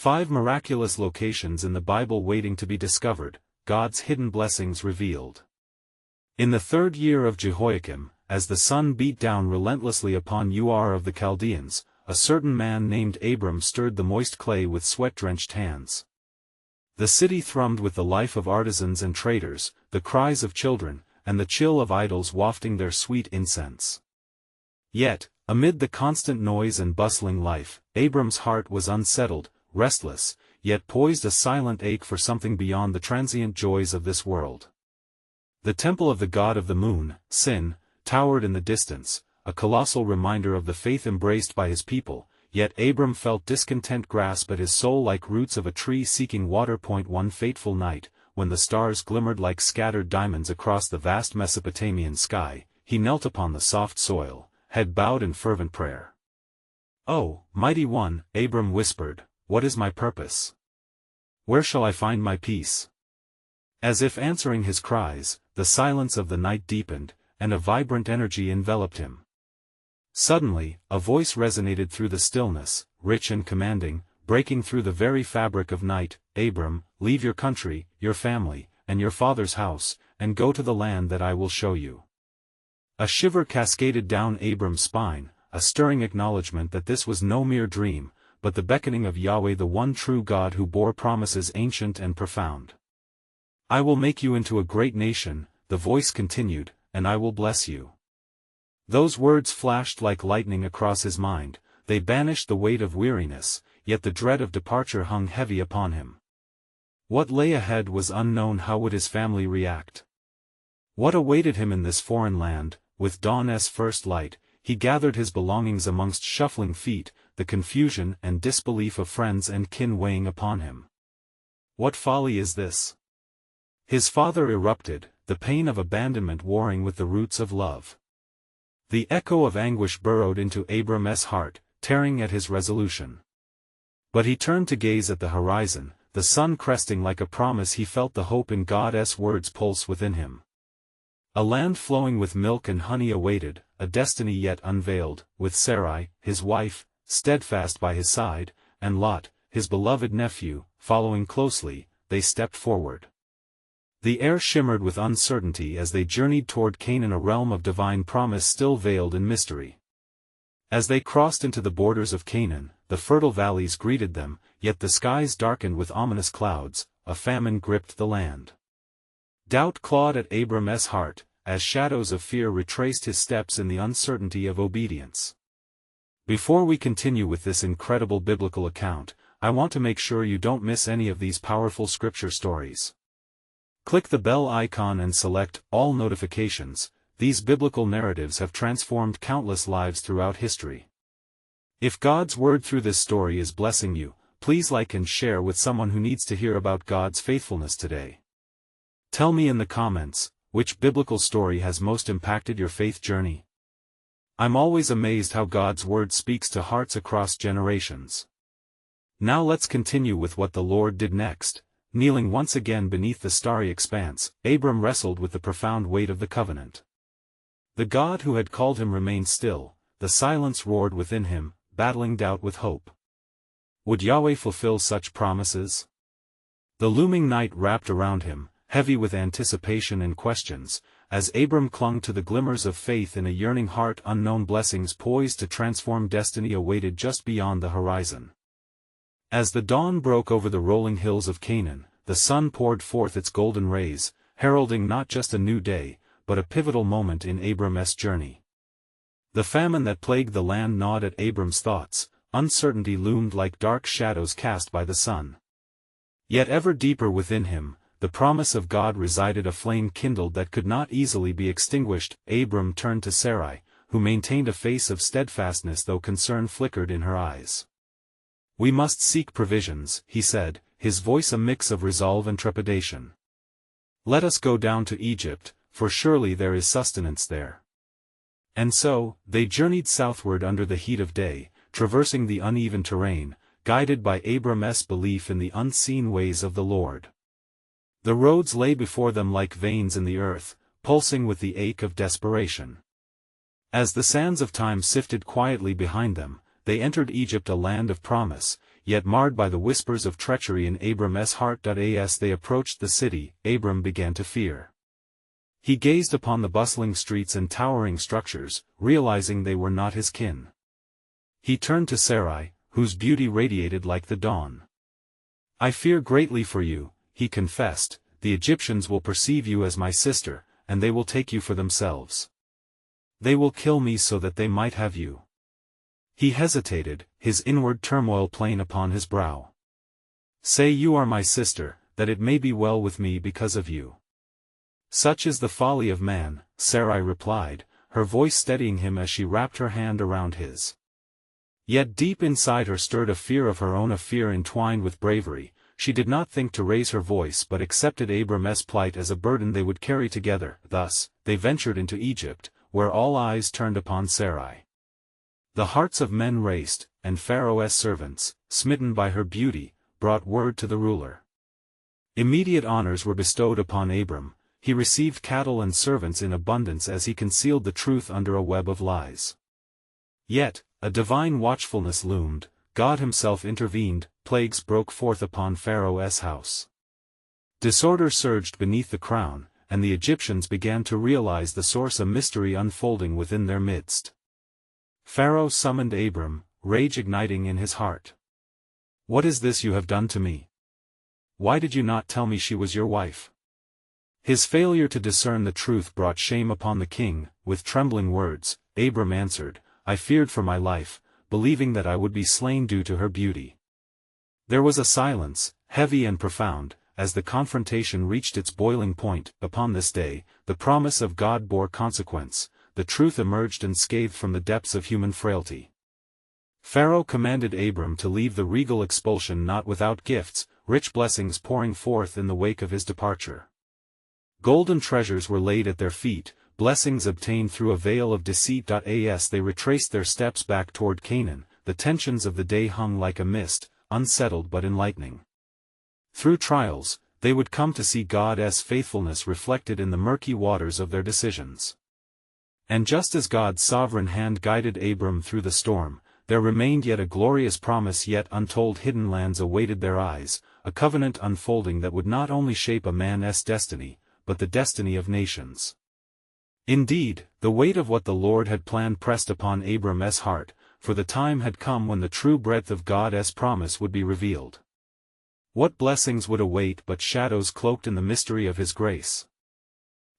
5 miraculous locations in the Bible waiting to be discovered, God's hidden blessings revealed. In the 3rd year of Jehoiakim, as the sun beat down relentlessly upon Ur of the Chaldeans, a certain man named Abram stirred the moist clay with sweat-drenched hands. The city thrummed with the life of artisans and traders, the cries of children, and the chill of idols wafting their sweet incense. Yet, amid the constant noise and bustling life, Abram's heart was unsettled, restless, yet poised a silent ache for something beyond the transient joys of this world. The temple of the god of the moon, Sin, towered in the distance, a colossal reminder of the faith embraced by his people, yet Abram felt discontent grasp at his soul like roots of a tree seeking water. One fateful night, when the stars glimmered like scattered diamonds across the vast Mesopotamian sky, he knelt upon the soft soil, head bowed in fervent prayer. "Oh, mighty one," Abram whispered, "what is my purpose? Where shall I find my peace?" As if answering his cries, the silence of the night deepened, and a vibrant energy enveloped him. Suddenly, a voice resonated through the stillness, rich and commanding, breaking through the very fabric of night. "Abram, leave your country, your family, and your father's house, and go to the land that I will show you." A shiver cascaded down Abram's spine, a stirring acknowledgement that this was no mere dream, but the beckoning of Yahweh, the one true God who bore promises ancient and profound. "I will make you into a great nation," the voice continued, "and I will bless you." Those words flashed like lightning across his mind. They banished the weight of weariness, yet the dread of departure hung heavy upon him. What lay ahead was unknown. How would his family react? What awaited him in this foreign land? With dawn's first light, he gathered his belongings amongst shuffling feet, the confusion and disbelief of friends and kin weighing upon him. "What folly is this?" his father erupted, the pain of abandonment warring with the roots of love. The echo of anguish burrowed into Abram's heart, tearing at his resolution. But he turned to gaze at the horizon, the sun cresting like a promise. He felt the hope in God's words pulse within him. A land flowing with milk and honey awaited, a destiny yet unveiled, with Sarai, his wife, steadfast by his side, and Lot, his beloved nephew, following closely. They stepped forward. The air shimmered with uncertainty as they journeyed toward Canaan, a realm of divine promise still veiled in mystery. As they crossed into the borders of Canaan, the fertile valleys greeted them, yet the skies darkened with ominous clouds. A famine gripped the land. Doubt clawed at Abram's heart, as shadows of fear retraced his steps in the uncertainty of obedience. Before we continue with this incredible biblical account, I want to make sure you don't miss any of these powerful scripture stories. Click the bell icon and select All Notifications. These biblical narratives have transformed countless lives throughout history. If God's word through this story is blessing you, please like and share with someone who needs to hear about God's faithfulness today. Tell me in the comments, which biblical story has most impacted your faith journey? I'm always amazed how God's word speaks to hearts across generations. Now let's continue with what the Lord did next. Kneeling once again beneath the starry expanse, Abram wrestled with the profound weight of the covenant. The God who had called him remained still. The silence roared within him, battling doubt with hope. Would Yahweh fulfill such promises? The looming night wrapped around him, heavy with anticipation and questions, as Abram clung to the glimmers of faith in a yearning heart. Unknown blessings poised to transform destiny awaited just beyond the horizon. As the dawn broke over the rolling hills of Canaan, the sun poured forth its golden rays, heralding not just a new day, but a pivotal moment in Abram's journey. The famine that plagued the land gnawed at Abram's thoughts. Uncertainty loomed like dark shadows cast by the sun. Yet ever deeper within him, the promise of God resided, a flame kindled that could not easily be extinguished. Abram turned to Sarai, who maintained a face of steadfastness though concern flickered in her eyes. "We must seek provisions," he said, his voice a mix of resolve and trepidation. "Let us go down to Egypt, for surely there is sustenance there." And so, they journeyed southward under the heat of day, traversing the uneven terrain, guided by Abram's belief in the unseen ways of the Lord. The roads lay before them like veins in the earth, pulsing with the ache of desperation. As the sands of time sifted quietly behind them, they entered Egypt, a land of promise, yet marred by the whispers of treachery in Abram's heart. As they approached the city, Abram began to fear. He gazed upon the bustling streets and towering structures, realizing they were not his kin. He turned to Sarai, whose beauty radiated like the dawn. "I fear greatly for you," he confessed. "The Egyptians will perceive you as my sister, and they will take you for themselves. They will kill me so that they might have you." He hesitated, his inward turmoil plain upon his brow. "Say you are my sister, that it may be well with me because of you." "Such is the folly of man," Sarai replied, her voice steadying him as she wrapped her hand around his. Yet deep inside her stirred a fear of her own, a fear entwined with bravery. She did not think to raise her voice but accepted Abram's plight as a burden they would carry together. Thus, they ventured into Egypt, where all eyes turned upon Sarai. The hearts of men raced, and Pharaoh's servants, smitten by her beauty, brought word to the ruler. Immediate honors were bestowed upon Abram. He received cattle and servants in abundance as he concealed the truth under a web of lies. Yet, a divine watchfulness loomed. God himself intervened. Plagues broke forth upon Pharaoh's house. Disorder surged beneath the crown, and the Egyptians began to realize the source, a mystery unfolding within their midst. Pharaoh summoned Abram, rage igniting in his heart. "What is this you have done to me? Why did you not tell me she was your wife?" His failure to discern the truth brought shame upon the king. With trembling words, Abram answered, "I feared for my life, believing that I would be slain due to her beauty." There was a silence, heavy and profound, as the confrontation reached its boiling point. Upon this day, the promise of God bore consequence. The truth emerged unscathed from the depths of human frailty. Pharaoh commanded Abram to leave the regal expulsion not without gifts, rich blessings pouring forth in the wake of his departure. Golden treasures were laid at their feet, blessings obtained through a veil of deceit. As they retraced their steps back toward Canaan, the tensions of the day hung like a mist, unsettled but enlightening. Through trials, they would come to see God's faithfulness reflected in the murky waters of their decisions. And just as God's sovereign hand guided Abram through the storm, there remained yet a glorious promise. Yet untold hidden lands awaited their eyes, a covenant unfolding that would not only shape a man's destiny, but the destiny of nations. Indeed, the weight of what the Lord had planned pressed upon Abram's heart, for the time had come when the true breadth of God's promise would be revealed. What blessings would await but shadows cloaked in the mystery of His grace?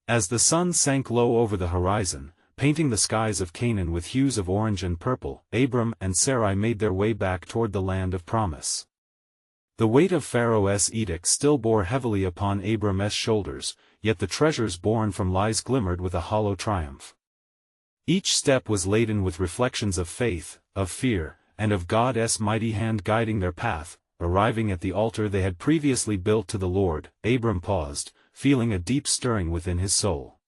As the sun sank low over the horizon, painting the skies of Canaan with hues of orange and purple, Abram and Sarai made their way back toward the land of promise. The weight of Pharaoh's edict still bore heavily upon Abram's shoulders, yet the treasures born from lies glimmered with a hollow triumph. Each step was laden with reflections of faith, of fear, and of God's mighty hand guiding their path. Arriving at the altar they had previously built to the Lord, Abram paused, feeling a deep stirring within his soul.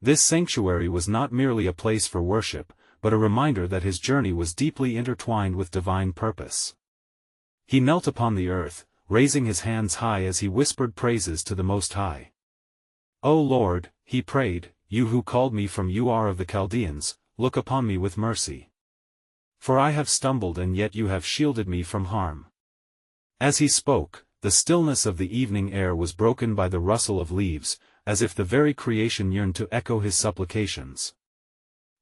This sanctuary was not merely a place for worship, but a reminder that his journey was deeply intertwined with divine purpose. He knelt upon the earth, raising his hands high as he whispered praises to the Most High. "O Lord," he prayed, "you who called me from Ur of the Chaldeans, look upon me with mercy. For I have stumbled and yet you have shielded me from harm." As he spoke, the stillness of the evening air was broken by the rustle of leaves, as if the very creation yearned to echo his supplications.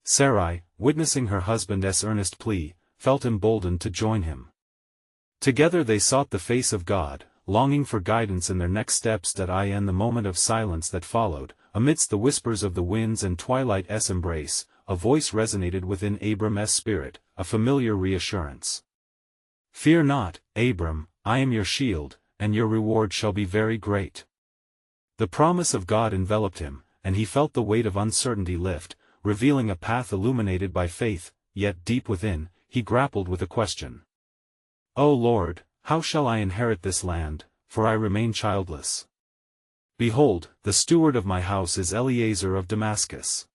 Sarai, witnessing her husband's earnest plea, felt emboldened to join him. Together they sought the face of God, longing for guidance in their next steps. In the moment of silence that followed, amidst the whispers of the winds and twilight's embrace, a voice resonated within Abram's spirit, a familiar reassurance. "Fear not, Abram, I am your shield, and your reward shall be very great." The promise of God enveloped him, and he felt the weight of uncertainty lift, revealing a path illuminated by faith. Yet deep within, he grappled with a question. "O Lord, how shall I inherit this land, for I remain childless? Behold, the steward of my house is Eliezer of Damascus."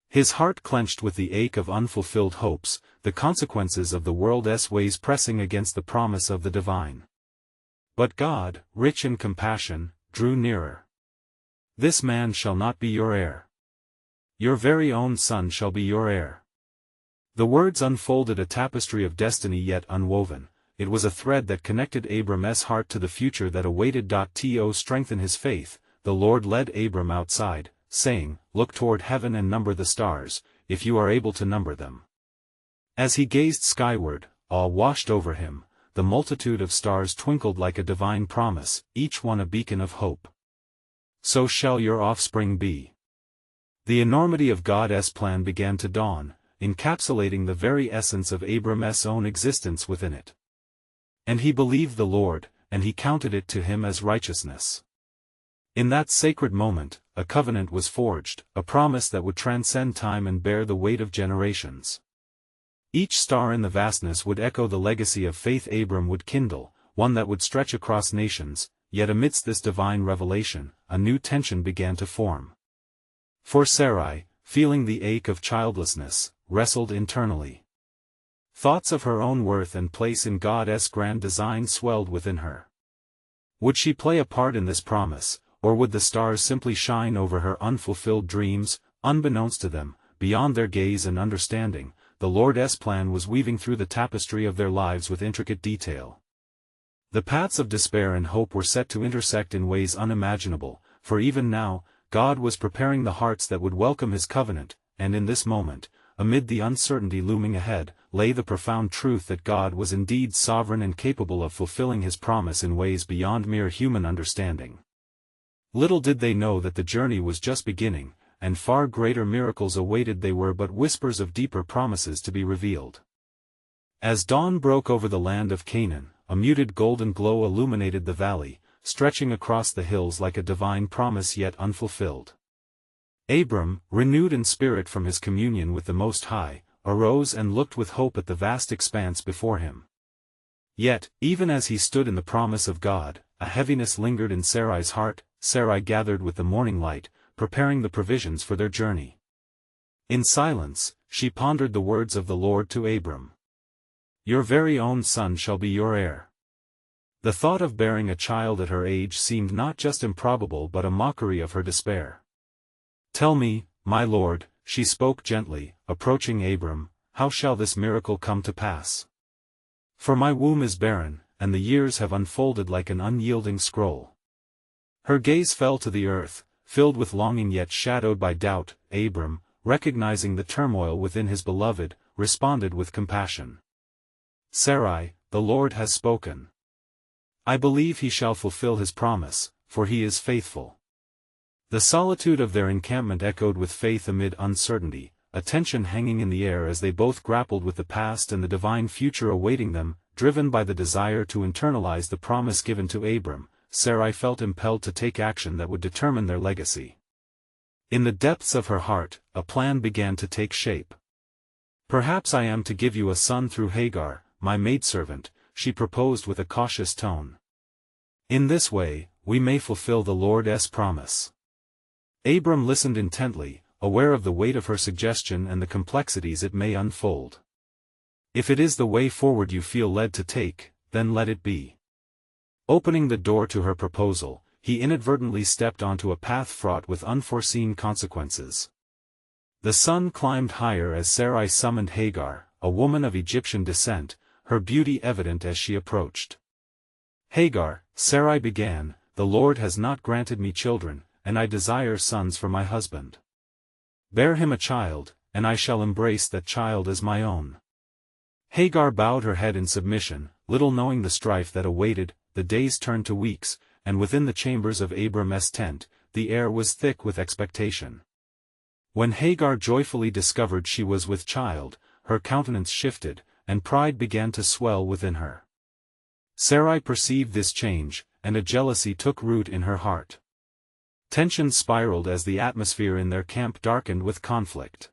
His heart clenched with the ache of unfulfilled hopes, the consequences of the world's ways pressing against the promise of the divine. But God, rich in compassion, drew nearer. "This man shall not be your heir. Your very own son shall be your heir." The words unfolded a tapestry of destiny yet unwoven, it was a thread that connected Abram's heart to the future that awaited. To strengthen his faith, the Lord led Abram outside, saying, "Look toward heaven and number the stars, if you are able to number them." As he gazed skyward, awe washed over him. The multitude of stars twinkled like a divine promise, each one a beacon of hope. So shall your offspring be. The enormity of God's plan began to dawn, encapsulating the very essence of Abram's own existence within it. And he believed the Lord, and he counted it to him as righteousness. In that sacred moment, a covenant was forged, a promise that would transcend time and bear the weight of generations. Each star in the vastness would echo the legacy of faith Abram would kindle, one that would stretch across nations. Yet amidst this divine revelation, a new tension began to form. For Sarai, feeling the ache of childlessness, wrestled internally. Thoughts of her own worth and place in God's grand design swelled within her. Would she play a part in this promise, or would the stars simply shine over her unfulfilled dreams? Unbeknownst to them, beyond their gaze and understanding, the Lord's plan was weaving through the tapestry of their lives with intricate detail. The paths of despair and hope were set to intersect in ways unimaginable, for even now, God was preparing the hearts that would welcome his covenant, and in this moment, amid the uncertainty looming ahead, lay the profound truth that God was indeed sovereign and capable of fulfilling his promise in ways beyond mere human understanding. Little did they know that the journey was just beginning, and far greater miracles awaited. They were but whispers of deeper promises to be revealed. As dawn broke over the land of Canaan, a muted golden glow illuminated the valley, stretching across the hills like a divine promise yet unfulfilled. Abram, renewed in spirit from his communion with the Most High, arose and looked with hope at the vast expanse before him. Yet, even as he stood in the promise of God, a heaviness lingered in Sarai's heart. Sarai gathered with the morning light, preparing the provisions for their journey. In silence, she pondered the words of the Lord to Abram. "Your very own son shall be your heir." The thought of bearing a child at her age seemed not just improbable but a mockery of her despair. "Tell me, my lord," she spoke gently, approaching Abram, "how shall this miracle come to pass? For my womb is barren, and the years have unfolded like an unyielding scroll." Her gaze fell to the earth, filled with longing yet shadowed by doubt. Abram, recognizing the turmoil within his beloved, responded with compassion. "Sarai, the Lord has spoken. I believe he shall fulfill his promise, for he is faithful." The solitude of their encampment echoed with faith amid uncertainty, a tension hanging in the air as they both grappled with the past and the divine future awaiting them. Driven by the desire to internalize the promise given to Abram, Sarai felt impelled to take action that would determine their legacy. In the depths of her heart, a plan began to take shape. "Perhaps I am to give you a son through Hagar, my maidservant," she proposed with a cautious tone. "In this way, we may fulfill the Lord's promise." Abram listened intently, aware of the weight of her suggestion and the complexities it may unfold. "If it is the way forward you feel led to take, then let it be." Opening the door to her proposal, he inadvertently stepped onto a path fraught with unforeseen consequences. The sun climbed higher as Sarai summoned Hagar, a woman of Egyptian descent, her beauty evident as she approached. "Hagar," Sarai began, "the Lord has not granted me children, and I desire sons for my husband. Bear him a child, and I shall embrace that child as my own." Hagar bowed her head in submission, little knowing the strife that awaited. The days turned to weeks, and within the chambers of Abram's tent, the air was thick with expectation. When Hagar joyfully discovered she was with child, her countenance shifted, and pride began to swell within her. Sarai perceived this change, and a jealousy took root in her heart. Tension spiraled as the atmosphere in their camp darkened with conflict.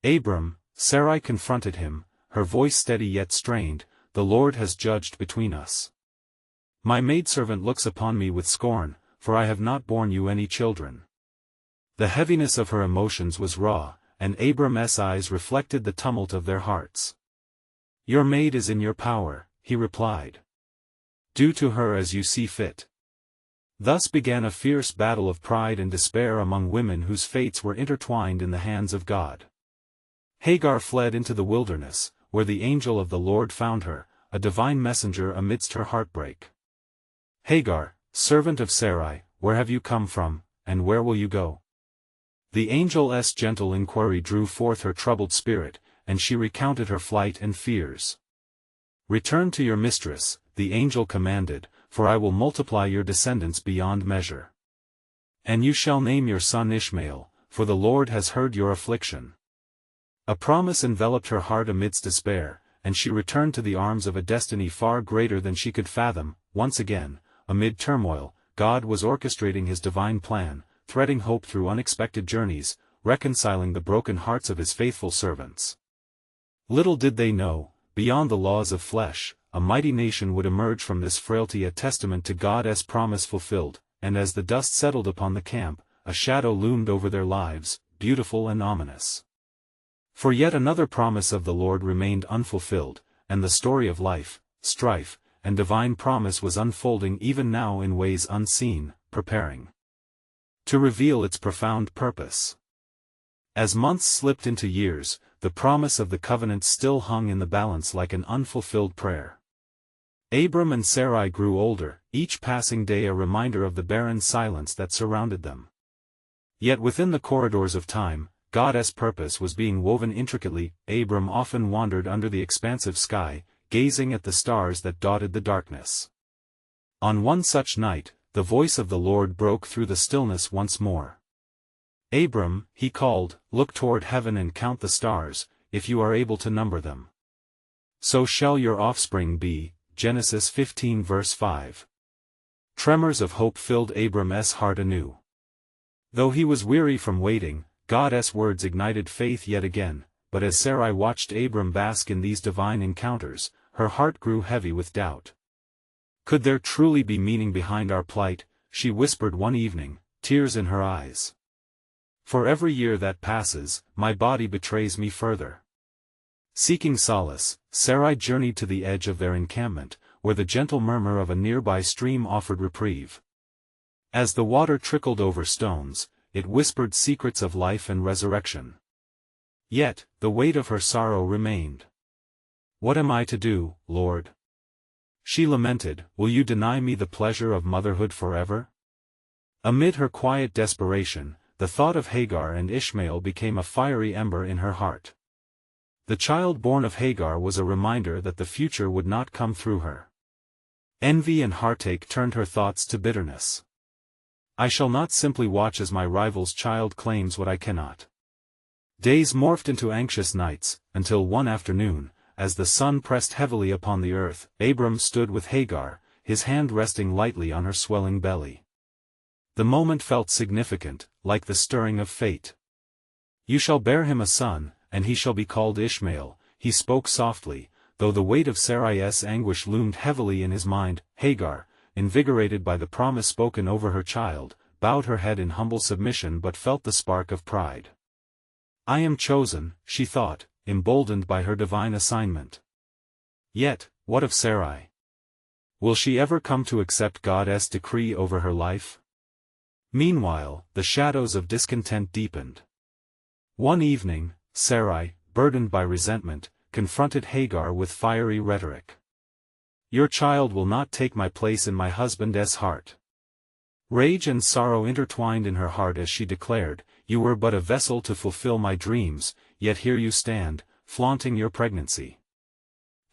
"Abram," Sarai confronted him, her voice steady yet strained, "the Lord has judged between us. My maidservant looks upon me with scorn, for I have not borne you any children." The heaviness of her emotions was raw, and Abram's eyes reflected the tumult of their hearts. "Your maid is in your power," he replied. "Do to her as you see fit." Thus began a fierce battle of pride and despair among women whose fates were intertwined in the hands of God. Hagar fled into the wilderness, where the angel of the Lord found her, a divine messenger amidst her heartbreak. Hagar, servant of Sarai, where have you come from, and where will you go? The angel's gentle inquiry drew forth her troubled spirit, and she recounted her flight and fears. Return to your mistress, the angel commanded, for I will multiply your descendants beyond measure. And you shall name your son Ishmael, for the Lord has heard your affliction. A promise enveloped her heart amidst despair, and she returned to the arms of a destiny far greater than she could fathom. Once again, amid turmoil, God was orchestrating his divine plan, threading hope through unexpected journeys, reconciling the broken hearts of his faithful servants. Little did they know, beyond the laws of flesh, a mighty nation would emerge from this frailty, a testament to God's promise fulfilled, and as the dust settled upon the camp, a shadow loomed over their lives, beautiful and ominous. For yet another promise of the Lord remained unfulfilled, and the story of life, strife, and divine promise was unfolding even now in ways unseen, preparing to reveal its profound purpose. As months slipped into years, the promise of the covenant still hung in the balance like an unfulfilled prayer. Abram and Sarai grew older, each passing day a reminder of the barren silence that surrounded them. Yet within the corridors of time, God's purpose was being woven intricately. Abram often wandered under the expansive sky, gazing at the stars that dotted the darkness. On one such night, the voice of the Lord broke through the stillness once more. Abram, he called, look toward heaven and count the stars, if you are able to number them. So shall your offspring be. Genesis 15 verse 5. Tremors of hope filled Abram's heart anew. Though he was weary from waiting, God's words ignited faith yet again, but as Sarai watched Abram bask in these divine encounters, her heart grew heavy with doubt. Could there truly be meaning behind our plight? She whispered one evening, tears in her eyes. For every year that passes, my body betrays me further. Seeking solace, Sarai journeyed to the edge of their encampment, where the gentle murmur of a nearby stream offered reprieve. As the water trickled over stones, it whispered secrets of life and resurrection. Yet, the weight of her sorrow remained. What am I to do, Lord? She lamented, will you deny me the pleasure of motherhood forever? Amid her quiet desperation, the thought of Hagar and Ishmael became a fiery ember in her heart. The child born of Hagar was a reminder that the future would not come through her. Envy and heartache turned her thoughts to bitterness. I shall not simply watch as my rival's child claims what I cannot. Days morphed into anxious nights, until one afternoon, as the sun pressed heavily upon the earth, Abram stood with Hagar, his hand resting lightly on her swelling belly. The moment felt significant, like the stirring of fate. You shall bear him a son, and he shall be called Ishmael, he spoke softly, though the weight of Sarai's anguish loomed heavily in his mind. Hagar, invigorated by the promise spoken over her child, bowed her head in humble submission but felt the spark of pride. I am chosen, she thought, emboldened by her divine assignment. Yet, what of Sarai? Will she ever come to accept God's decree over her life? Meanwhile, the shadows of discontent deepened. One evening, Sarai, burdened by resentment, confronted Hagar with fiery rhetoric. Your child will not take my place in my husband's heart. Rage and sorrow intertwined in her heart as she declared, you were but a vessel to fulfill my dreams, yet here you stand, flaunting your pregnancy.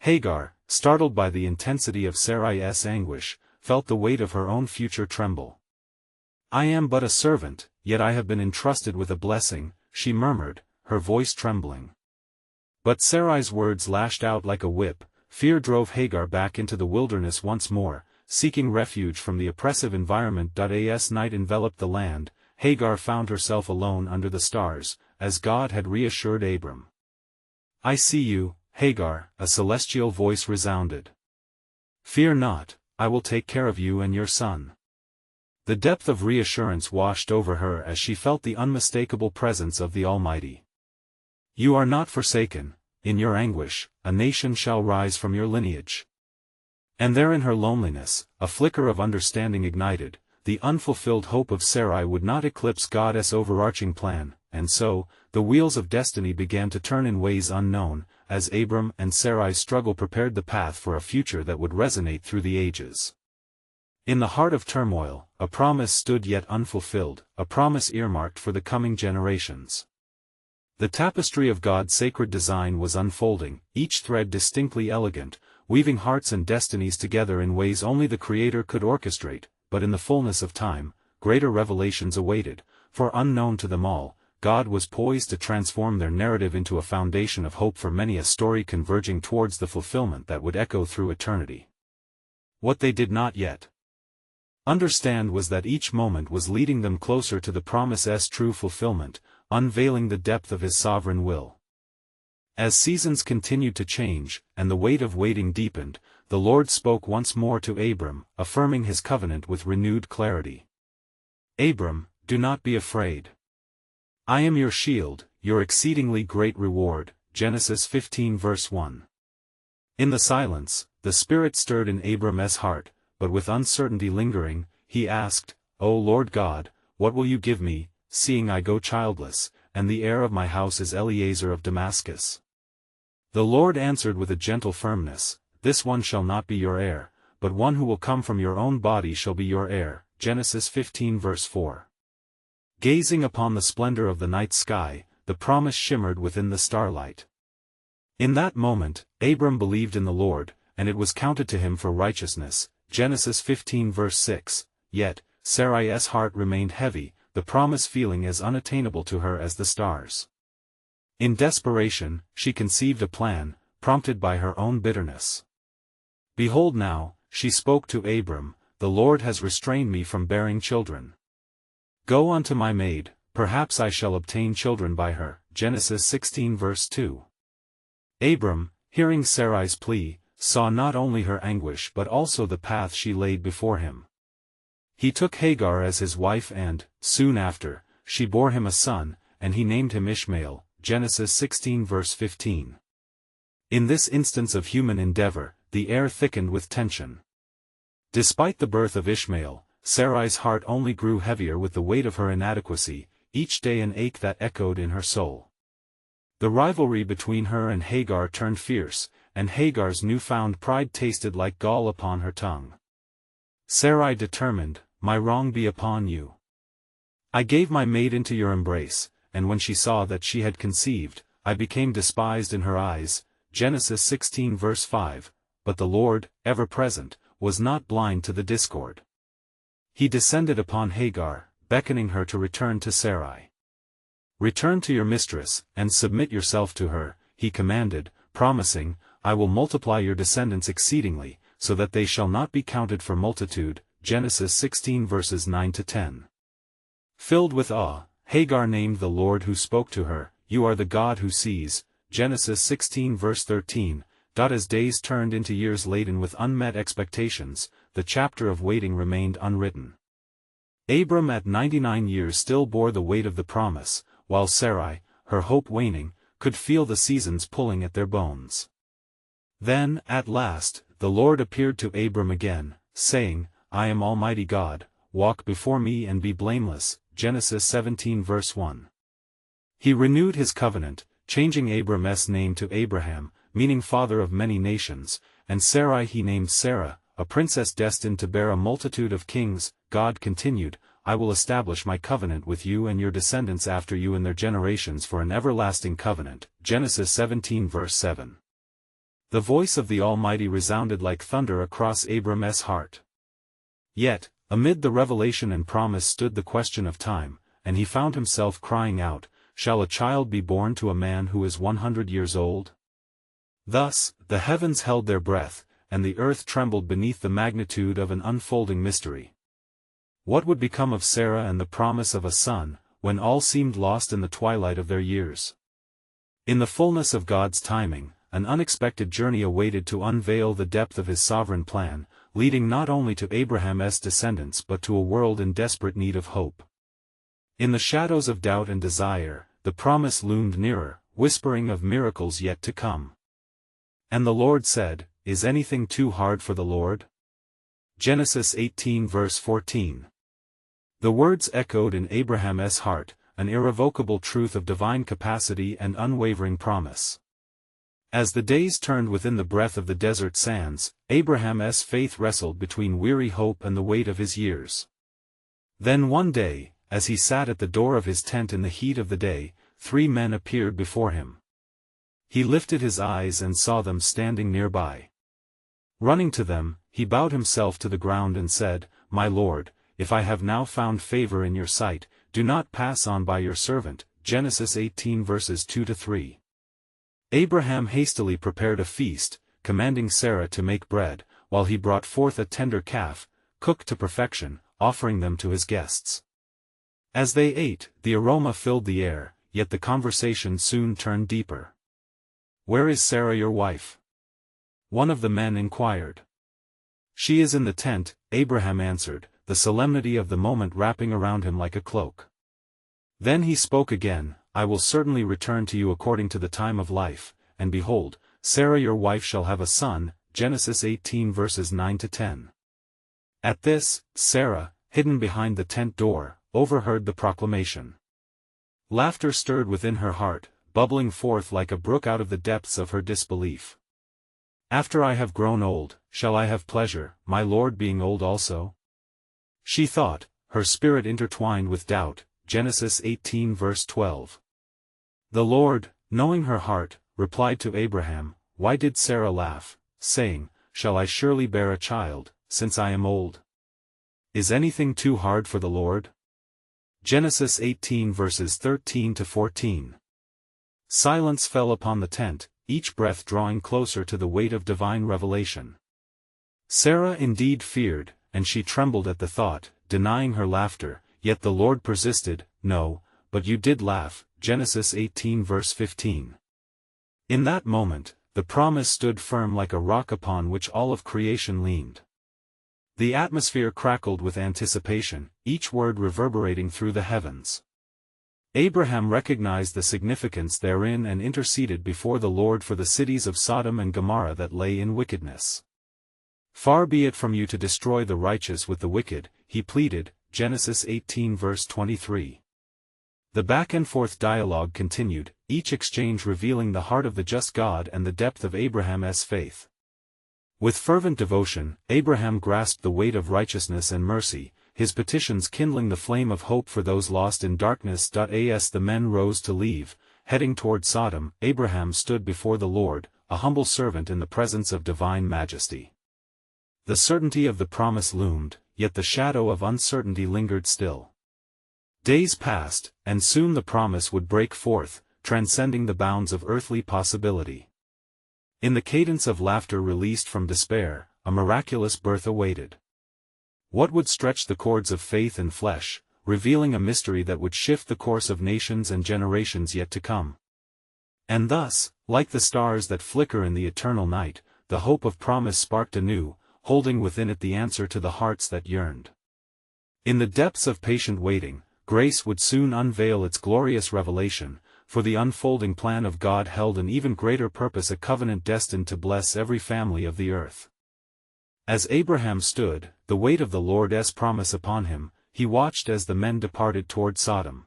Hagar, startled by the intensity of Sarai's anguish, felt the weight of her own future tremble. I am but a servant, yet I have been entrusted with a blessing, she murmured, her voice trembling. But Sarai's words lashed out like a whip. Fear drove Hagar back into the wilderness once more, seeking refuge from the oppressive environment. As night enveloped the land, Hagar found herself alone under the stars, as God had reassured Abram. I see you, Hagar, a celestial voice resounded. Fear not, I will take care of you and your son. The depth of reassurance washed over her as she felt the unmistakable presence of the Almighty. You are not forsaken. In your anguish, a nation shall rise from your lineage. And there in her loneliness, a flicker of understanding ignited. The unfulfilled hope of Sarai would not eclipse God's overarching plan, and so, the wheels of destiny began to turn in ways unknown, as Abram and Sarai's struggle prepared the path for a future that would resonate through the ages. In the heart of turmoil, a promise stood yet unfulfilled, a promise earmarked for the coming generations. The tapestry of God's sacred design was unfolding, each thread distinctly elegant, weaving hearts and destinies together in ways only the Creator could orchestrate, but in the fullness of time, greater revelations awaited, for unknown to them all, God was poised to transform their narrative into a foundation of hope for many, a story converging towards the fulfillment that would echo through eternity. What they did not yet understand was that each moment was leading them closer to the promise's true fulfillment, unveiling the depth of His sovereign will. As seasons continued to change, and the weight of waiting deepened, the Lord spoke once more to Abram, affirming His covenant with renewed clarity. Abram, do not be afraid. I am your shield, your exceedingly great reward. Genesis 15 verse 1. In the silence, the Spirit stirred in Abram's heart, but with uncertainty lingering, he asked, O Lord God, what will you give me, seeing I go childless, and the heir of my house is Eliezer of Damascus? The Lord answered with a gentle firmness, This one shall not be your heir, but one who will come from your own body shall be your heir. Genesis 15 verse 4. Gazing upon the splendor of the night sky, the promise shimmered within the starlight. In that moment, Abram believed in the Lord, and it was counted to him for righteousness. Genesis 15 verse 6. Yet, Sarai's heart remained heavy, the promise feeling as unattainable to her as the stars. In desperation, she conceived a plan, prompted by her own bitterness. Behold now, she spoke to Abram, the Lord has restrained me from bearing children. Go unto my maid, perhaps I shall obtain children by her. Genesis 16 verse 2. Abram, hearing Sarai's plea, saw not only her anguish but also the path she laid before him. He took Hagar as his wife and, soon after, she bore him a son, and he named him Ishmael. Genesis 16 verse 15. In this instance of human endeavor, the air thickened with tension. Despite the birth of Ishmael, Sarai's heart only grew heavier with the weight of her inadequacy, each day an ache that echoed in her soul. The rivalry between her and Hagar turned fierce, and Hagar's newfound pride tasted like gall upon her tongue. Sarai determined, My wrong be upon you. I gave my maid into your embrace, and when she saw that she had conceived, I became despised in her eyes. Genesis 16 verse 5, but the Lord, ever present, was not blind to the discord. He descended upon Hagar, beckoning her to return to Sarai. Return to your mistress, and submit yourself to her, he commanded, promising, I will multiply your descendants exceedingly, so that they shall not be counted for multitude. Genesis 16 verses 9 to 10. Filled with awe, Hagar named the Lord who spoke to her, You are the God who sees. Genesis 16 verse 13. As days turned into years laden with unmet expectations, the chapter of waiting remained unwritten. Abram at 99 years still bore the weight of the promise, while Sarai, her hope waning, could feel the seasons pulling at their bones. Then, at last, the Lord appeared to Abram again, saying, I am Almighty God, walk before me and be blameless. Genesis 17 verse 1. He renewed his covenant, changing Abram's name to Abraham, meaning father of many nations, and Sarai he named Sarah, a princess destined to bear a multitude of kings. God continued, I will establish my covenant with you and your descendants after you in their generations for an everlasting covenant. Genesis 17 verse 7. The voice of the Almighty resounded like thunder across Abram's heart. Yet, amid the revelation and promise stood the question of time, and he found himself crying out, Shall a child be born to a man who is 100 years old? Thus, the heavens held their breath, and the earth trembled beneath the magnitude of an unfolding mystery. What would become of Sarah and the promise of a son, when all seemed lost in the twilight of their years? In the fullness of God's timing, an unexpected journey awaited to unveil the depth of His sovereign plan, leading not only to Abraham's descendants but to a world in desperate need of hope. In the shadows of doubt and desire, the promise loomed nearer, whispering of miracles yet to come. And the Lord said, Is anything too hard for the Lord? Genesis 18 verse 14. The words echoed in Abraham's heart, an irrevocable truth of divine capacity and unwavering promise. As the days turned within the breath of the desert sands, Abraham's faith wrestled between weary hope and the weight of his years. Then one day, as he sat at the door of his tent in the heat of the day, 3 men appeared before him. He lifted his eyes and saw them standing nearby. Running to them, he bowed himself to the ground and said, "My Lord, if I have now found favor in your sight, do not pass on by your servant." Genesis 18 verses 2-3. Abraham hastily prepared a feast, commanding Sarah to make bread, while he brought forth a tender calf, cooked to perfection, offering them to his guests. As they ate, the aroma filled the air, yet the conversation soon turned deeper. "Where is Sarah your wife?" one of the men inquired. "She is in the tent," Abraham answered, the solemnity of the moment wrapping around him like a cloak. Then he spoke again, "I will certainly return to you according to the time of life, and behold, Sarah your wife shall have a son." Genesis 18 verses 9-10. At this, Sarah, hidden behind the tent door, overheard the proclamation. Laughter stirred within her heart, bubbling forth like a brook out of the depths of her disbelief. "After I have grown old, shall I have pleasure, my Lord being old also?" she thought, her spirit intertwined with doubt. Genesis 18 verse 12. The Lord, knowing her heart, replied to Abraham, "Why did Sarah laugh, saying, 'Shall I surely bear a child, since I am old?' Is anything too hard for the Lord?" Genesis 18 verses 13-14. Silence fell upon the tent, each breath drawing closer to the weight of divine revelation. Sarah indeed feared, and she trembled at the thought, denying her laughter, yet the Lord persisted, "No, but you did laugh." Genesis 18 verse 15. In that moment, the promise stood firm like a rock upon which all of creation leaned. The atmosphere crackled with anticipation, each word reverberating through the heavens. Abraham recognized the significance therein and interceded before the Lord for the cities of Sodom and Gomorrah that lay in wickedness. "Far be it from you to destroy the righteous with the wicked," he pleaded. Genesis 18 verse 23. The back-and-forth dialogue continued, each exchange revealing the heart of the just God and the depth of Abraham's faith. With fervent devotion, Abraham grasped the weight of righteousness and mercy, his petitions kindling the flame of hope for those lost in darkness. As the men rose to leave, heading toward Sodom, Abraham stood before the Lord, a humble servant in the presence of divine majesty. The certainty of the promise loomed, yet the shadow of uncertainty lingered still. Days passed, and soon the promise would break forth, transcending the bounds of earthly possibility. In the cadence of laughter released from despair, a miraculous birth awaited. What would stretch the cords of faith and flesh, revealing a mystery that would shift the course of nations and generations yet to come? And thus, like the stars that flicker in the eternal night, the hope of promise sparked anew, holding within it the answer to the hearts that yearned. In the depths of patient waiting, grace would soon unveil its glorious revelation, for the unfolding plan of God held an even greater purpose, a covenant destined to bless every family of the earth. As Abraham stood, the weight of the Lord's promise upon him, he watched as the men departed toward Sodom.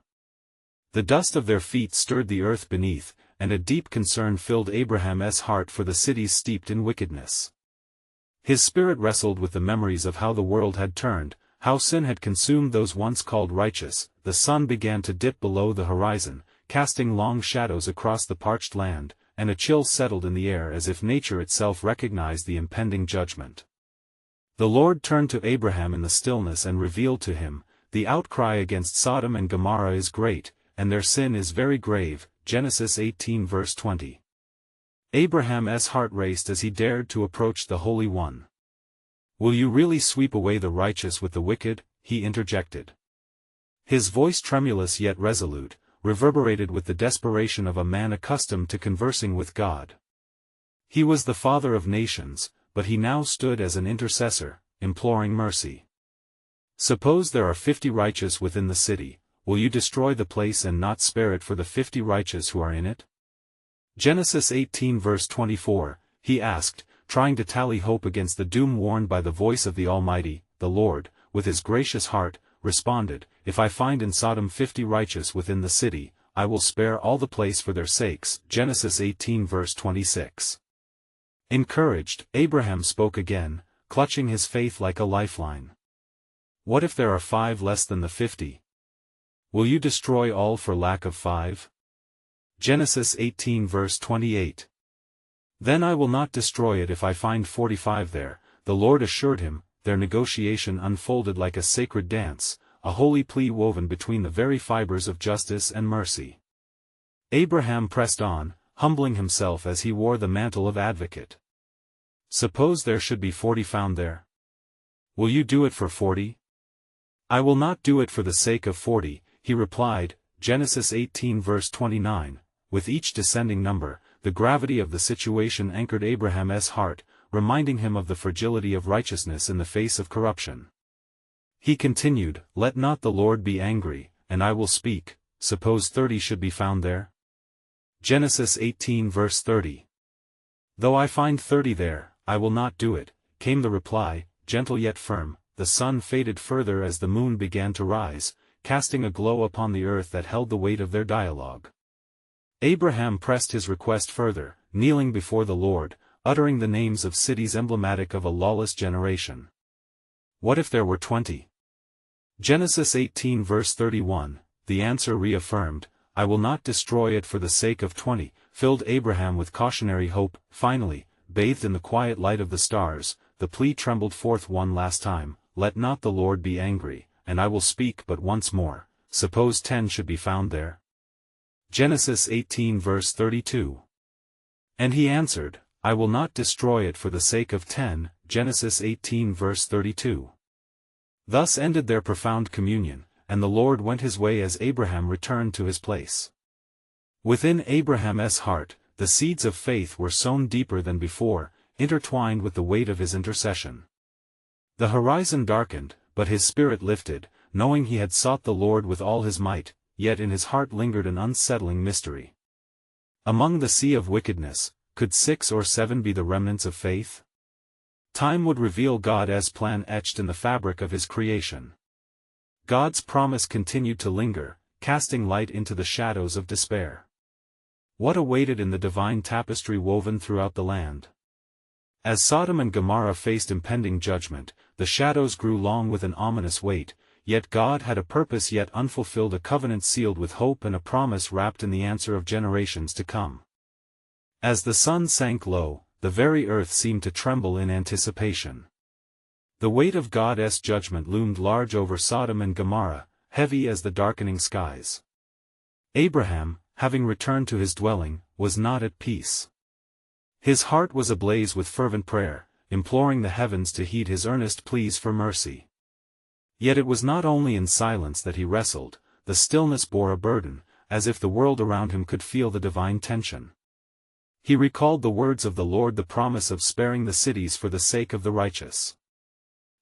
The dust of their feet stirred the earth beneath, and a deep concern filled Abraham's heart for the cities steeped in wickedness. His spirit wrestled with the memories of how the world had turned, how sin had consumed those once called righteous. The sun began to dip below the horizon, casting long shadows across the parched land, and a chill settled in the air as if nature itself recognized the impending judgment. The Lord turned to Abraham in the stillness and revealed to him, "The outcry against Sodom and Gomorrah is great, and their sin is very grave." Genesis 18 verse 20. Abraham's heart raced as he dared to approach the Holy One. "Will you really sweep away the righteous with the wicked?" he interjected. His voice, tremulous yet resolute, reverberated with the desperation of a man accustomed to conversing with God. He was the father of nations, but he now stood as an intercessor, imploring mercy. "Suppose there are 50 righteous within the city, will you destroy the place and not spare it for the 50 righteous who are in it?" Genesis 18 verse 24, he asked, trying to tally hope against the doom warned by the voice of the Almighty. The Lord, with his gracious heart, responded, "If I find in Sodom 50 righteous within the city, I will spare all the place for their sakes. Genesis 18 verse 26. Encouraged, Abraham spoke again, clutching his faith like a lifeline. What if there are 5 less than the 50? Will you destroy all for lack of 5? Genesis 18 verse 28. Then I will not destroy it if I find 45 there, the Lord assured him. Their negotiation unfolded like a sacred dance, a holy plea woven between the very fibers of justice and mercy. Abraham pressed on, humbling himself as he wore the mantle of advocate. Suppose there should be 40 found there? Will you do it for 40? I will not do it for the sake of 40, he replied. Genesis 18 verse 29. With each descending number, the gravity of the situation anchored Abraham's heart, reminding him of the fragility of righteousness in the face of corruption. He continued, Let not the Lord be angry, and I will speak. Suppose 30 should be found there? Genesis 18 verse 30. Though I find 30 there, I will not do it, came the reply, gentle yet firm. The sun faded further as the moon began to rise, casting a glow upon the earth that held the weight of their dialogue. Abraham pressed his request further, kneeling before the Lord, uttering the names of cities emblematic of a lawless generation. What if there were 20? Genesis 18 verse 31, the answer reaffirmed, I will not destroy it for the sake of 20, filled Abraham with cautionary hope. Finally, bathed in the quiet light of the stars, the plea trembled forth one last time, Let not the Lord be angry, and I will speak but once more. Suppose 10 should be found there? Genesis 18 verse 32. And he answered, I will not destroy it for the sake of 10, Genesis 18 verse 32. Thus ended their profound communion, and the Lord went his way as Abraham returned to his place. Within Abraham's heart, the seeds of faith were sown deeper than before, intertwined with the weight of his intercession. The horizon darkened, but his spirit lifted, knowing he had sought the Lord with all his might, yet in his heart lingered an unsettling mystery. Among the sea of wickedness, could 6 or 7 be the remnants of faith? Time would reveal God's plan etched in the fabric of his creation. God's promise continued to linger, casting light into the shadows of despair. What awaited in the divine tapestry woven throughout the land? As Sodom and Gomorrah faced impending judgment, the shadows grew long with an ominous weight, yet God had a purpose yet unfulfilled, a covenant sealed with hope and a promise wrapped in the answer of generations to come. As the sun sank low, the very earth seemed to tremble in anticipation. The weight of God's judgment loomed large over Sodom and Gomorrah, heavy as the darkening skies. Abraham, having returned to his dwelling, was not at peace. His heart was ablaze with fervent prayer, imploring the heavens to heed his earnest pleas for mercy. Yet it was not only in silence that he wrestled, the stillness bore a burden, as if the world around him could feel the divine tension. He recalled the words of the Lord, the promise of sparing the cities for the sake of the righteous.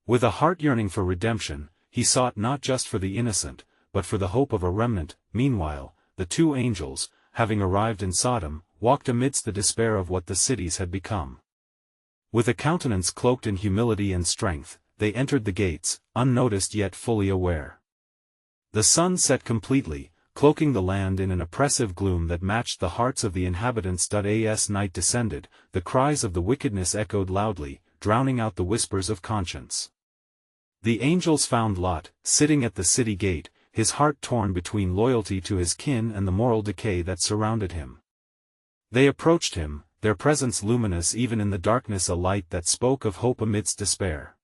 With a heart yearning for redemption, he sought not just for the innocent, but for the hope of a remnant. Meanwhile, the 2 angels, having arrived in Sodom, walked amidst the despair of what the cities had become. With a countenance cloaked in humility and strength, they entered the gates, unnoticed yet fully aware. The sun set completely, cloaking the land in an oppressive gloom that matched the hearts of the inhabitants. As night descended, the cries of the wickedness echoed loudly, drowning out the whispers of conscience. The angels found Lot, sitting at the city gate, his heart torn between loyalty to his kin and the moral decay that surrounded him. They approached him, their presence luminous even in the darkness, a light that spoke of hope amidst despair.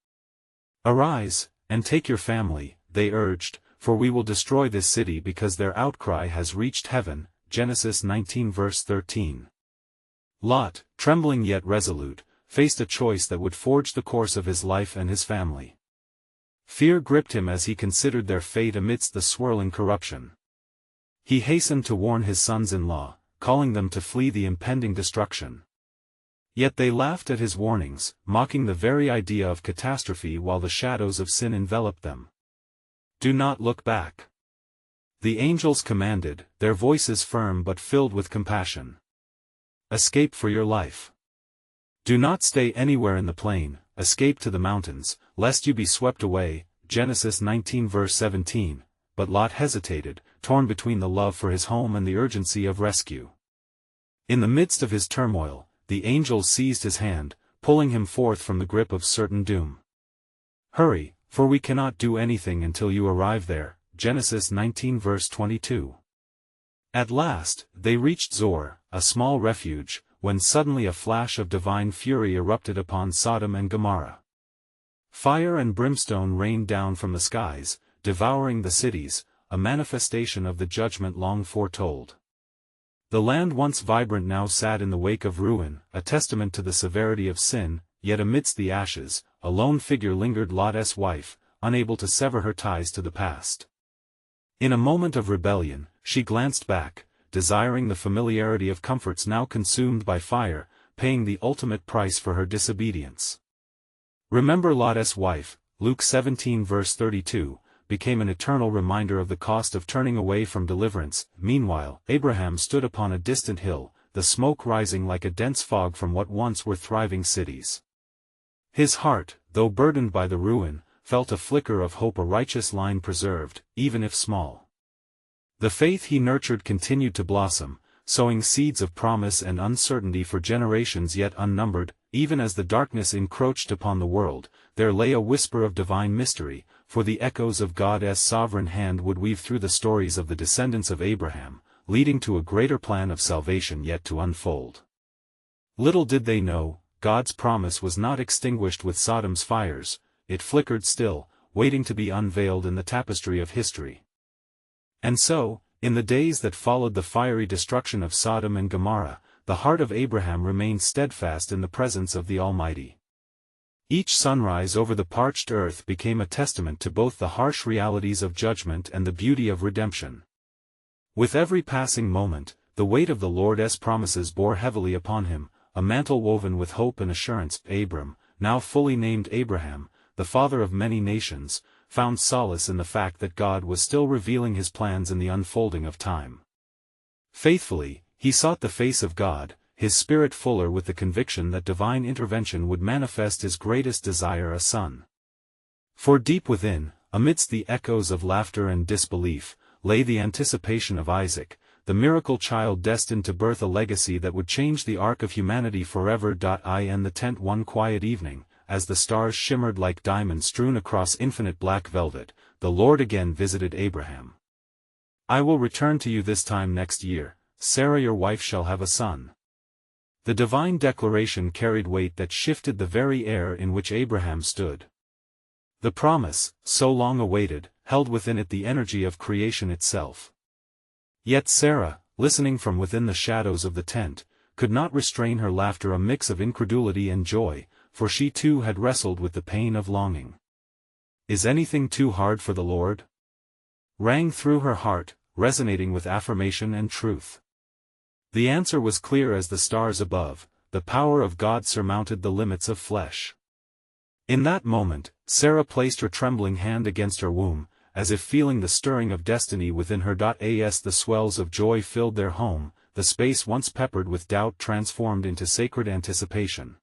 Arise, and take your family, they urged, for we will destroy this city because their outcry has reached heaven. Genesis 19 verse 13. Lot, trembling yet resolute, faced a choice that would forge the course of his life and his family. Fear gripped him as he considered their fate amidst the swirling corruption. He hastened to warn his sons-in-law, calling them to flee the impending destruction. Yet they laughed at his warnings, mocking the very idea of catastrophe while the shadows of sin enveloped them. Do not look back. The angels commanded, their voices firm but filled with compassion. Escape for your life. Do not stay anywhere in the plain, escape to the mountains, lest you be swept away. Genesis 19 verse 17. But Lot hesitated, torn between the love for his home and the urgency of rescue. In the midst of his turmoil, the angel seized his hand, pulling him forth from the grip of certain doom. "Hurry, for we cannot do anything until you arrive there." Genesis 19 verse 22. At last, they reached Zoar, a small refuge, when suddenly a flash of divine fury erupted upon Sodom and Gomorrah. Fire and brimstone rained down from the skies, devouring the cities, a manifestation of the judgment long foretold. The land once vibrant now sat in the wake of ruin, a testament to the severity of sin, yet amidst the ashes, a lone figure lingered, Lot's wife, unable to sever her ties to the past. In a moment of rebellion, she glanced back, desiring the familiarity of comforts now consumed by fire, paying the ultimate price for her disobedience. "Remember Lot's wife," Luke 17 verse 32, became an eternal reminder of the cost of turning away from deliverance. Meanwhile, Abraham stood upon a distant hill, the smoke rising like a dense fog from what once were thriving cities. His heart, though burdened by the ruin, felt a flicker of hope, a righteous line preserved, even if small. The faith he nurtured continued to blossom, sowing seeds of promise and uncertainty for generations yet unnumbered. Even as the darkness encroached upon the world, there lay a whisper of divine mystery, for the echoes of God's sovereign hand would weave through the stories of the descendants of Abraham, leading to a greater plan of salvation yet to unfold. Little did they know, God's promise was not extinguished with Sodom's fires, it flickered still, waiting to be unveiled in the tapestry of history. And so, in the days that followed the fiery destruction of Sodom and Gomorrah, the heart of Abraham remained steadfast in the presence of the Almighty. Each sunrise over the parched earth became a testament to both the harsh realities of judgment and the beauty of redemption. With every passing moment, the weight of the Lord's promises bore heavily upon him, a mantle woven with hope and assurance. Abram, now fully named Abraham, the father of many nations, found solace in the fact that God was still revealing his plans in the unfolding of time. Faithfully, he sought the face of God, his spirit fuller with the conviction that divine intervention would manifest his greatest desire, a son. For deep within, amidst the echoes of laughter and disbelief, lay the anticipation of Isaac, the miracle child destined to birth a legacy that would change the arc of humanity forever. In the tent one quiet evening, as the stars shimmered like diamonds strewn across infinite black velvet, the Lord again visited Abraham. "I will return to you this time next year. Sarah your wife shall have a son." The divine declaration carried weight that shifted the very air in which Abraham stood. The promise, so long awaited, held within it the energy of creation itself. Yet Sarah, listening from within the shadows of the tent, could not restrain her laughter, a mix of incredulity and joy, for she too had wrestled with the pain of longing. "Is anything too hard for the Lord?" rang through her heart, resonating with affirmation and truth. The answer was clear as the stars above: the power of God surmounted the limits of flesh. In that moment, Sarah placed her trembling hand against her womb, as if feeling the stirring of destiny within her. As the swells of joy filled their home, the space once peppered with doubt transformed into sacred anticipation.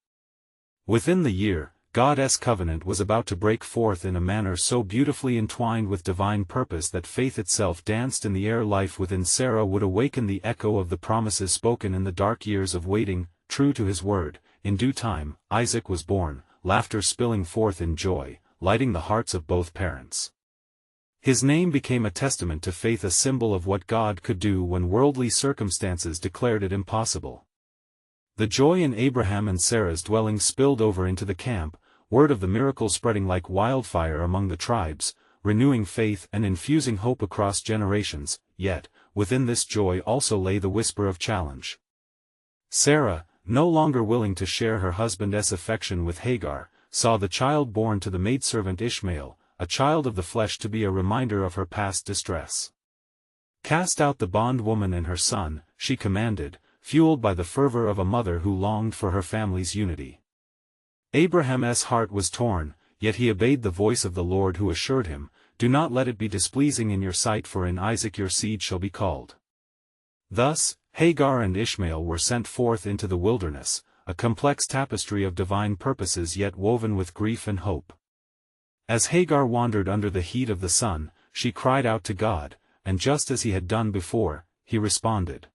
Within the year, God's covenant was about to break forth in a manner so beautifully entwined with divine purpose that faith itself danced in the air. Life within Sarah would awaken the echo of the promises spoken in the dark years of waiting. True to his word, in due time, Isaac was born, laughter spilling forth in joy, lighting the hearts of both parents. His name became a testament to faith, a symbol of what God could do when worldly circumstances declared it impossible. The joy in Abraham and Sarah's dwelling spilled over into the camp, word of the miracle spreading like wildfire among the tribes, renewing faith and infusing hope across generations. Yet, within this joy also lay the whisper of challenge. Sarah, no longer willing to share her husband's affection with Hagar, saw the child born to the maidservant Ishmael, a child of the flesh, to be a reminder of her past distress. "Cast out the bondwoman and her son," she commanded, fueled by the fervor of a mother who longed for her family's unity. Abraham's heart was torn, yet he obeyed the voice of the Lord, who assured him, "Do not let it be displeasing in your sight, for in Isaac your seed shall be called." Thus, Hagar and Ishmael were sent forth into the wilderness, a complex tapestry of divine purposes yet woven with grief and hope. As Hagar wandered under the heat of the sun, she cried out to God, and just as he had done before, he responded.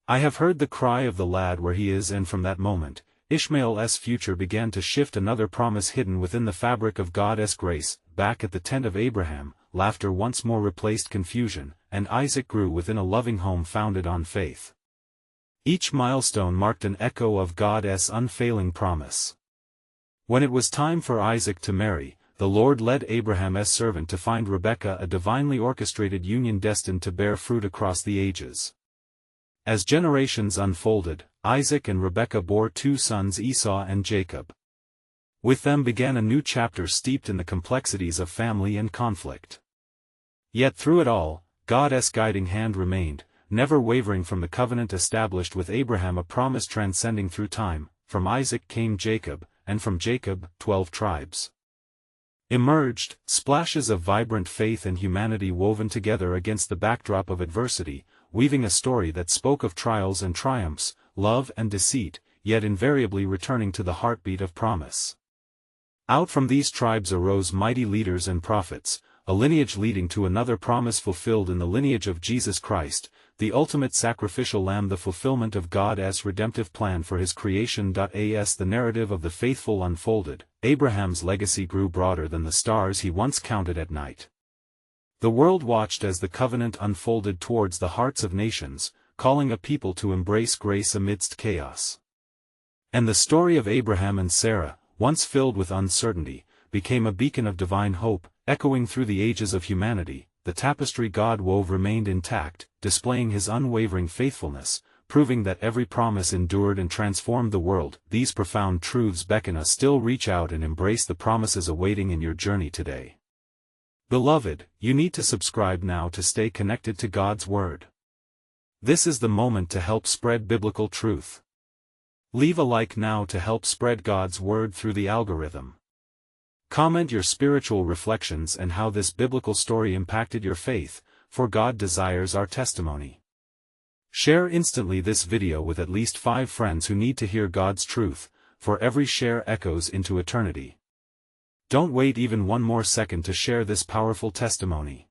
I have heard the cry of the lad where he is, and from that moment, Ishmael's future began to shift. Another promise hidden within the fabric of God's grace. Back at the tent of Abraham, laughter once more replaced confusion, and Isaac grew within a loving home founded on faith. Each milestone marked an echo of God's unfailing promise. When it was time for Isaac to marry, the Lord led Abraham's servant to find Rebekah, a divinely orchestrated union destined to bear fruit across the ages. As generations unfolded, Isaac and Rebekah bore 2 sons, Esau and Jacob. With them began a new chapter steeped in the complexities of family and conflict. Yet through it all, God's guiding hand remained, never wavering from the covenant established with Abraham, a promise transcending through time. From Isaac came Jacob, and from Jacob, 12 tribes emerged, splashes of vibrant faith and humanity woven together against the backdrop of adversity, weaving a story that spoke of trials and triumphs, love and deceit, yet invariably returning to the heartbeat of promise. Out from these tribes arose mighty leaders and prophets, a lineage leading to another promise fulfilled in the lineage of Jesus Christ, the ultimate sacrificial lamb, the fulfillment of God's redemptive plan for his creation. As the narrative of the faithful unfolded, Abraham's legacy grew broader than the stars he once counted at night. The world watched as the covenant unfolded towards the hearts of nations, calling a people to embrace grace amidst chaos. And the story of Abraham and Sarah, once filled with uncertainty, became a beacon of divine hope, echoing through the ages of humanity. The tapestry God wove remained intact, displaying his unwavering faithfulness, proving that every promise endured and transformed the world. These profound truths beckon us still reach out and embrace the promises awaiting in your journey today. Beloved, you need to subscribe now to stay connected to God's Word. This is the moment to help spread biblical truth. Leave a like now to help spread God's Word through the algorithm. Comment your spiritual reflections and how this biblical story impacted your faith, for God desires our testimony. Share instantly this video with at least 5 friends who need to hear God's truth, for every share echoes into eternity. Don't wait even one more second to share this powerful testimony.